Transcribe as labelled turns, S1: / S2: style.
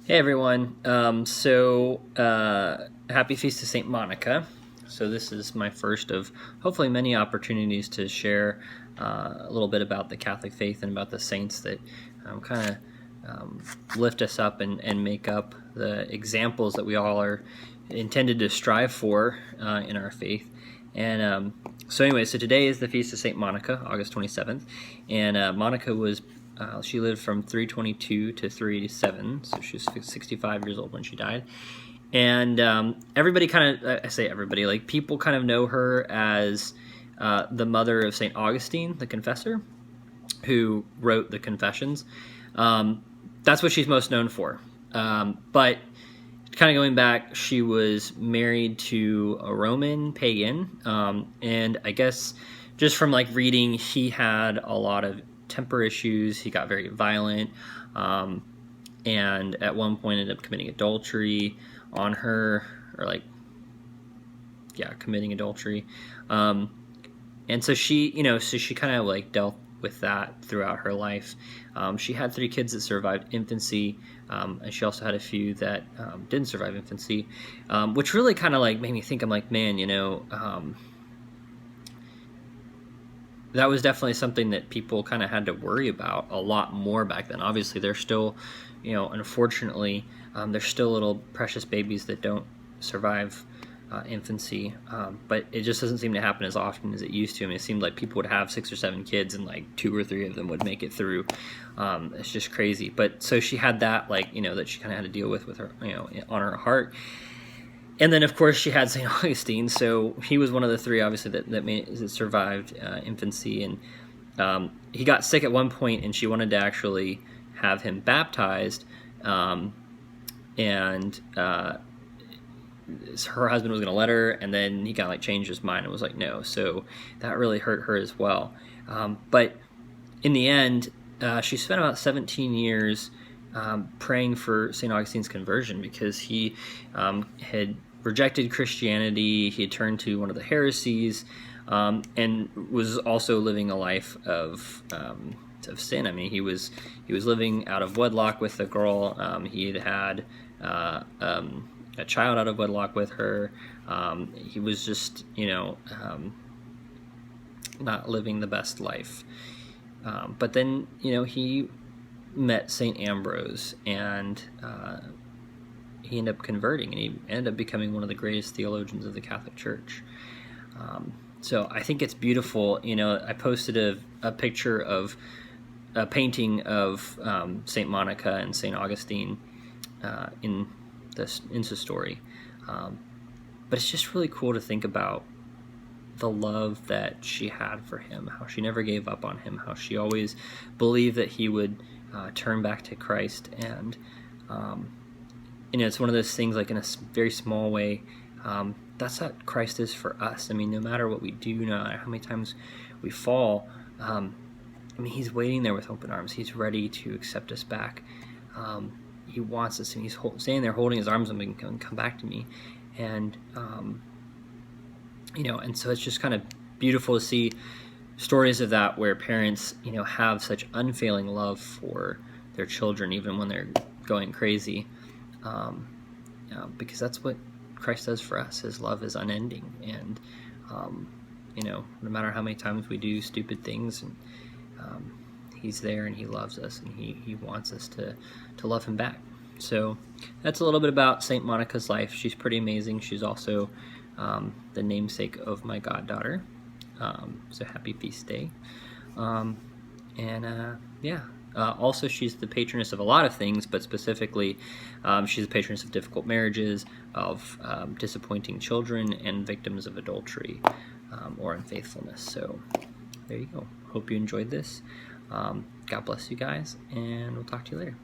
S1: Hey everyone, happy Feast of St. Monica. So this is my first of hopefully many opportunities to share a little bit about the Catholic faith and about the saints that kind of lift us up and make up the examples that we all are intended to strive for in our faith. And so today is the Feast of St. Monica, August 27th, and Monica was she lived from 322 to 387, so she was 65 years old when she died. And everybody kind of, I say everybody, like people kind of know her as the mother of St. Augustine, the confessor, who wrote the Confessions. That's what she's most known for. But kind of going back, she was married to a Roman pagan, and I guess just from like reading, he had a lot of temper issues. He got very violent, and at one point ended up committing adultery on her, or committing adultery. And so she kind of like dealt with that throughout her life. She had 3 kids that survived infancy, and she also had a few that didn't survive infancy, which really kind of like made me think. I'm like, man, that was definitely something that people kind of had to worry about a lot more back then. Obviously, there's still, unfortunately, there's still little precious babies that don't survive infancy, but it just doesn't seem to happen as often as it used to. I mean, it seemed like people would have 6 or 7 kids and like 2 or 3 of them would make it through. It's just crazy. But so she had that, that she kind of had to deal with her, on her heart. And then, of course, she had St. Augustine, so he was one of the 3, obviously, that survived infancy. And he got sick at one point, and she wanted to actually have him baptized. Her husband was going to let her, and then he kind of changed his mind and was like, no. So that really hurt her as well. But in the end, she spent about 17 years praying for St. Augustine's conversion, because he had rejected Christianity. He had turned to one of the heresies, and was also living a life of sin. I mean, he was living out of wedlock with a girl. He had a child out of wedlock with her. He was just, not living the best life. But then, he met St. Ambrose, and he ended up converting, and he ended up becoming one of the greatest theologians of the Catholic Church. So I think it's beautiful. I posted a picture of a painting of St. Monica and St. Augustine in this Insta story. But it's just really cool to think about the love that she had for him, how she never gave up on him, how she always believed that he would turn back to Christ. And it's one of those things, like in a very small way, that's what Christ is for us. I mean, no matter what we do, no matter how many times we fall, he's waiting there with open arms. He's ready to accept us back. He wants us, and he's standing there holding his arms and come back to me. And, and so it's just kind of beautiful to see stories of that, where parents, have such unfailing love for their children, even when they're going crazy. Because that's what Christ does for us. His love is unending, and no matter how many times we do stupid things, and he's there, and he loves us, and he wants us to love him back. So that's a little bit about St. Monica's life. She's pretty amazing. She's also the namesake of my goddaughter. So happy feast day. Also, she's the patroness of a lot of things, but specifically, she's the patroness of difficult marriages, of disappointing children, and victims of adultery or unfaithfulness. So there you go. Hope you enjoyed this. God bless you guys, and we'll talk to you later.